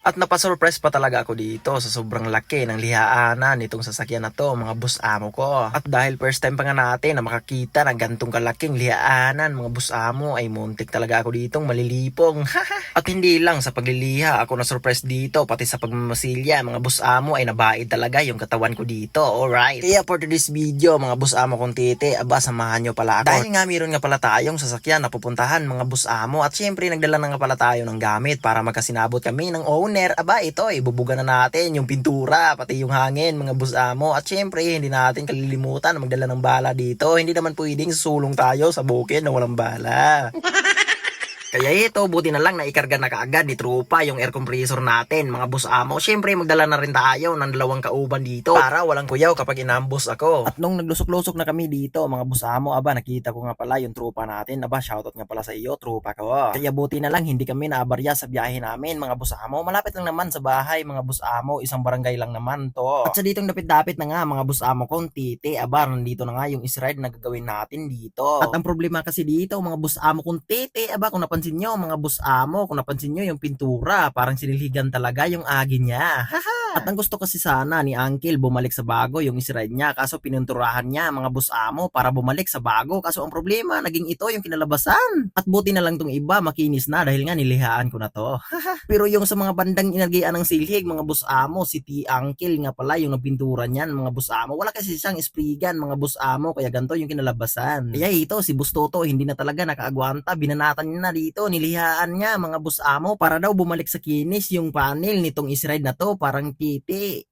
At napasurprise pa talaga ako dito sa sobrang laki ng lihaanan nitong sasakyan na to, mga boss amo ko. At dahil first time pa nga natin na makakita ng gantong kalaking lihaanan, mga boss amo, ay muntik talaga ako ditong malilipong. At hindi lang sa pagliliha ako na surprise dito, pati sa pagmamasilya, mga boss amo, ay nabaid talaga yung katawan ko dito. Alright. Kaya for today's video, mga boss amo kong titi, aba samahan nyo pala ako. Dahil nga meron nga pala tayong sasakyan na pupuntahan, mga boss amo, at syempre nagdala na nga pala tayo ng gamit para magkasinabot kami ng owner. Aba ito, ibubuga na natin yung pintura, pati yung hangin, mga boss amo. At syempre hindi natin kalilimutan na magdala ng bala dito. Hindi naman pwedeng susulong tayo sa bukid na walang bala. Kaya ito, buti na lang na ikarga na kaagad ni Trupa yung air compressor natin, mga boss amo. Siyempre, magdala na rin tayo ng 2 kauban dito para walang kuyaw kapag inambos ako. At nung naglusok-lusok na kami dito, mga boss amo, aba, nakita ko nga pala yung Trupa natin. Aba, shoutout nga pala sa iyo, Trupa ko. Kaya buti na lang, hindi kami naabarya sa biyahe namin, mga boss amo. Malapit lang naman sa bahay, mga boss amo. Isang barangay lang naman to. At sa ditong dapit-dapit na nga, mga boss amo kong titi, aba, nandito na nga yung israid na gagawin natin dito. At ang problema kasi dito, mga boss amo kong titi, aba, kung napansin nyo, mga boss amo, kung napansin nyo yung pintura, parang sinilhigan talaga yung agi niya. At ang gusto kasi sana ni Uncle bumalik sa bago yung israid niya, kaso pininturahan niya, mga boss amo, para bumalik sa bago. Kaso ang problema, naging ito yung kinalabasan. At buti na lang tong iba, makinis na dahil nga nilihaan ko na to. Pero yung sa mga bandang inargian ng silhig, mga boss amo, si Uncle nga pala yung nagpintura niyan, mga boss amo. Wala kasi siyang esprigan, mga boss amo, kaya ganito yung kinalabasan. Kaya ito, si Bustoto, hindi na talaga nakaagwanta, binanatan niya na dito, nilihaan niya, mga boss amo, para daw bumalik sa kinis yung panel nitong israid na to, parang titi.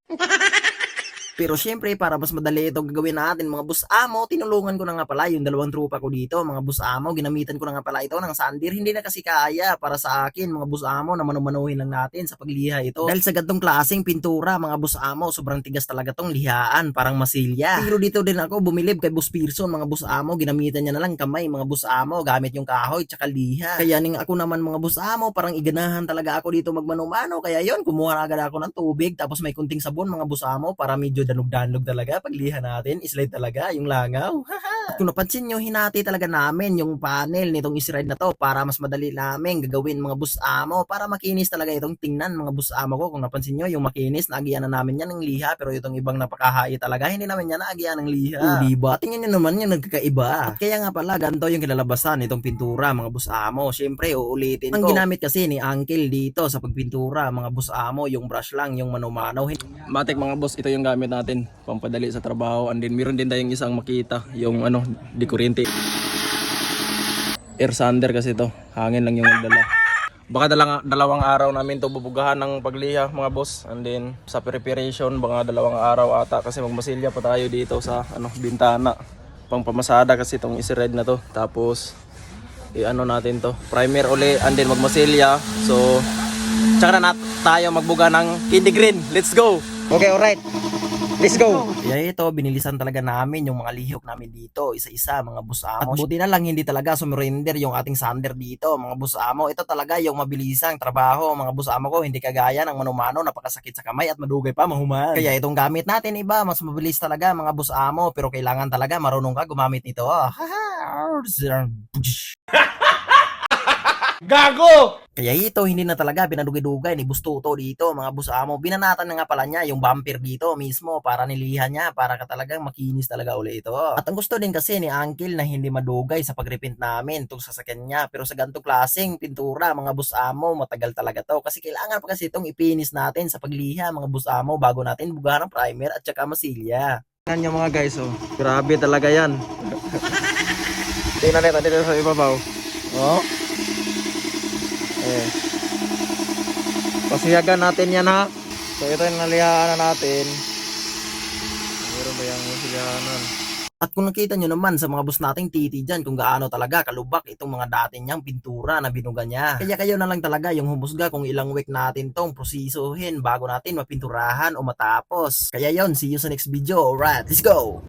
Pero syempre, para mas madali itong gagawin natin, mga boss amo, tinulungan ko na nga pala yung 2 trupa ko dito, mga boss amo, ginamitan ko na nga pala ito ng sandir. Hindi na kasi kaya para sa akin, mga boss amo, na manumanuhin lang natin sa pagliha ito. Dahil sa gantong klaseng pintura, mga boss amo, sobrang tigas talaga tong lihaan, parang masilya. Pero dito din ako bumilib kay Boss Pearson, mga boss amo, ginamitan niya na lang kamay, mga boss amo, gamit yung kahoy tsaka liha. Kaya ning ako naman, mga boss amo, parang iganahan talaga ako dito magmano-mano. Kaya yon, kumuha agad ako ng tubig, tapos may kunting sabon, mga boss amo, para medyo danog-danog talaga pagliha natin, slide talaga yung langaw. At kung napansin nyo, hinati talaga namin yung panel nitong israid na to para mas madali namin gagawin, mga boss amo, para makinis talaga itong tingnan, mga boss amo ko. Kung napansin nyo, yung makinis, naagian na namin yan ng liha, pero itong ibang napakahayi talaga, hindi namin yan naagian ng liha. Diba? Tingnan nyo naman yung nagkakaiba. At kaya nga pala, ganito yung kilalabasan nitong pintura, mga boss amo. Siyempre, uulitin ko. Ang ginamit kasi ni Uncle dito sa pagpintura, mga boss amo, yung brush lang, yung mano-mano. Matik mga boss, ito yung gamit natin pampadali sa trabaho. And then meron din tayong isang makita, yung di kuryente. Air sander kasi ito, hangin lang yung dala. Baka dalawang araw namin to bubugahan ng pagliha, mga boss. And then sa preparation, baka 2 araw ata kasi magmasilya pa tayo dito sa bintana. Pang pamasada kasi itong israid na to. Tapos natin to, primer uli and then magmasilya. So tsaka na tayo magbuga ng candy green. Let's go! Okay, alright. Let's go! Kaya ito, binilisan talaga namin yung mga lihok namin dito, isa-isa, mga boss amo. At buti na lang hindi talaga sumurrender yung ating sander dito, mga boss amo. Ito talaga yung mabilisang trabaho, mga boss amo ko. Hindi kagaya ng mano-mano, napakasakit sa kamay at madugay pa, mahuman. Kaya itong gamit natin iba, mas mabilis talaga, mga boss amo. Pero kailangan talaga marunong ka gumamit nito. Gago! Kaya ito, hindi na talaga pinadugay-dugay ni Bustoto dito, mga boss amo. Binanatan na nga pala niya yung bumper dito mismo para nilihan niya, para ka talagang makinis talaga uli ito. At ang gusto din kasi ni Uncle na hindi madugay sa pag-repaint namin itong sasakyan niya. Pero sa ganitong klaseng pintura, mga boss amo, matagal talaga to. Kasi kailangan pa kasi itong ipinis natin sa pagliha, mga boss amo, bago natin bugahan ng primer at saka masilya. Yan yung mga guys, oh. Grabe talaga yan. Tingnan natin dito sa ibabaw. Oh. Pasiyagan natin yan, ha. So ito yung nalihaan na natin. Meron ba yung nalihanan? At kung nakita nyo naman sa mga boss nating titi dyan kung gaano talaga kalubak itong mga dati niyang pintura na binuga niya. Kaya kayo na lang talaga yung humusga kung ilang week natin tong prosisuhin bago natin mapinturahan o matapos. Kaya yon, see you sa next video. Alright, let's go!